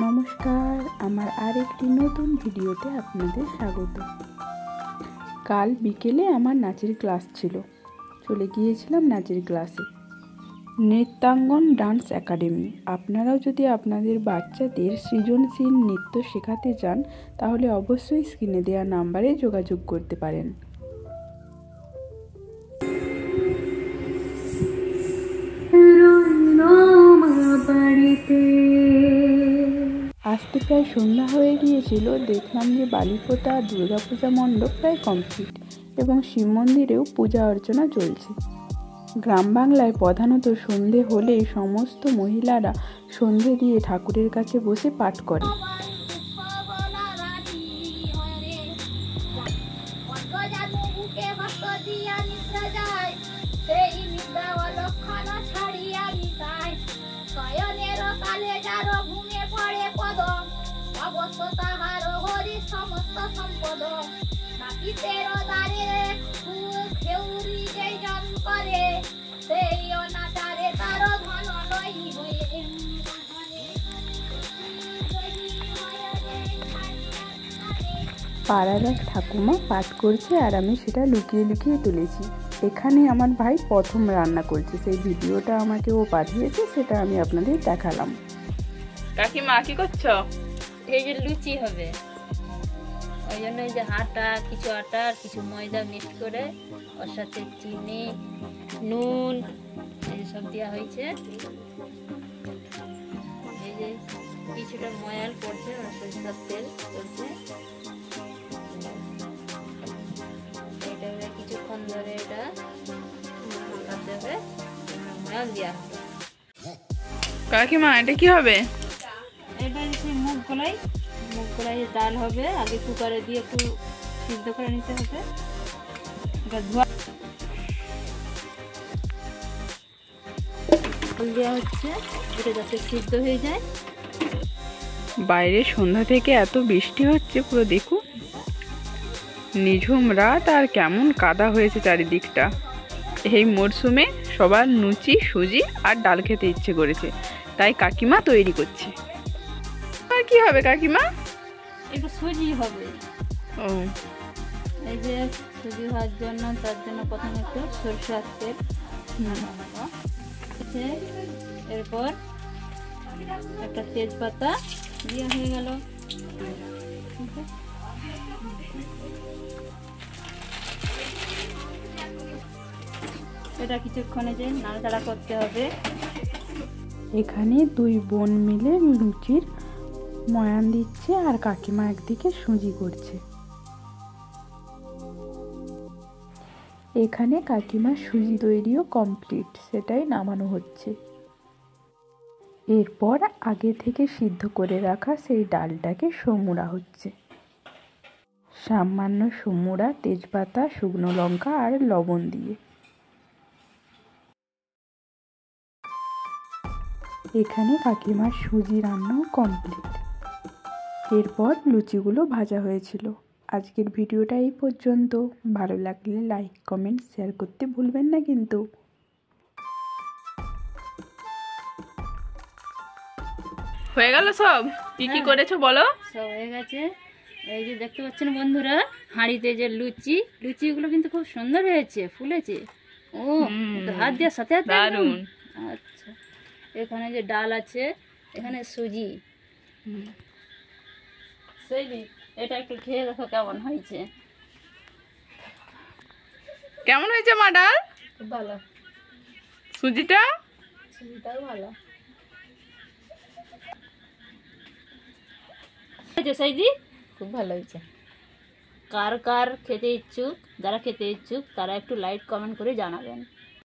নমস্কার, আমার আরেকটি নতুন ভিডিওতে আপনাদের স্বাগত। কাল বিকেলে আমার নাচের ক্লাস ছিল, চলে গিয়েছিলাম নাচের ক্লাসে। Nrityangan dance academy. আপনারাও যদি আপনাদের বাচ্চাদের সৃজনশীল নৃত্য শেখাতে চান তাহলে অবশ্যই স্ক্রিনে দেওয়া নাম্বারে যোগাযোগ করতে পারেন। আসতে প্রায় সন্ধ্যা হয়ে গিয়েছিল। দেখলাম যে বালিপোতা দুর্গাপূজা মণ্ডপ প্রায় কমপ্লিট এবং শিব মন্দিরেও পূজা অর্চনা চলছে। গ্রাম বাংলায় প্রধানত সন্ধে হলেই সমস্ত মহিলারা সন্ধে দিয়ে ঠাকুরের কাছে বসে পাঠ করে। পাড়ার এক ঠাকুমা পাঠ করছে আর আমি সেটা লুকিয়ে লুকিয়ে তুলেছি। এখানে আমার ভাই প্রথম রান্না করছে, সেই ভিডিওটা আমাকে ও পাঠিয়েছে, সেটা আমি আপনাদের দেখালাম। কাকিমা কি করছো? এই যে লুচি হবে, ওই জন্য এই যে কিছু আটা আর কিছু ময়দা মিক্স করে ওর সাথে চিনি, নুন এই সব দেওয়া হয়েছে। এই যে কিছুটা ময়াল পড়ছে, সরিষার তেল পড়ছে। এটা কিছুক্ষণ ধরে এটা ময়াল দেওয়া হবে। কাকিমা এটা কি হবে? এটা হচ্ছে মুগ কলাই ডাল হবে। আগে কুকারে দিয়ে একটু সিদ্ধ করে নিতে হবে। এটা ধোয়া দেওয়া হচ্ছে, এটা যাতে সিদ্ধ হয়ে যায়। বাইরে সন্ধ্যা থেকে এত বৃষ্টি হচ্ছে, পুরো দেখুন নিঝুম রাত আর কেমন কাদা হয়েছে চারিদিকটা। এই মরশুমে সবার লুচি, সুজি আর ডাল খেতে ইচ্ছে করেছে, তাই কাকিমা তৈরি করছে। আর কি হবে কাকিমা? এটা সুজি হবে। ও, এই যে সুজি হওয়ার জন্য, তার জন্য প্রথমে একটু সরষের তেল, এরপর একটা তেজপাতা দিয়ে হয়ে গেল। এটা কিছুক্ষণে যে নাড়াচাড়া করতে হবে। এখানে দুই বোন মিলে লুচির ময়ান দিচ্ছে আর কাকিমা একদিকে সুজি করছে। এখানে কাকিমার সুজি তৈরিও কমপ্লিট, সেটাই নামানো হচ্ছে। এরপর আগে থেকে সিদ্ধ করে রাখা সেই ডালটাকে সমুড়া হচ্ছে। সামান্য সমুড়া, তেজপাতা, শুকনো লঙ্কা আর লবণ দিয়ে। এখানে কাকিমার সুজি রান্নাও কমপ্লিট। এরপর লুচিগুলো ভাজা হয়েছিল। আজকের ভিডিওটা এই পর্যন্ত। ভালো লাগলে লাইক, কমেন্ট, শেয়ার করতে ভুলবেন না কিন্তু। হয়ে গেল সব? কি কি করেছো বলো? সব হয়ে গেছে। এই যে দেখতে পাচ্ছেন বন্ধুরা, হাঁড়িতে যে লুচিগুলো কিন্তু খুব সুন্দর হয়েছে, ফুলেছে। ও হাত দিয়ে সাথে হাতে দারুন। আচ্ছা, এখানে যে ডাল আছে, এখানে সুজি। এটা একটু খেয়ে দেখো কেমন হয়েছে। কেমন হয়েছে মা ডাল? খুব ভালো। সুজিটাও ভালো হয়েছে। সাইদি খুব ভালো হয়েছে। কার খেতে ইচ্ছুক, যারা খেতে ইচ্ছুক তারা একটু লাইক কমেন্ট করে জানাবেন।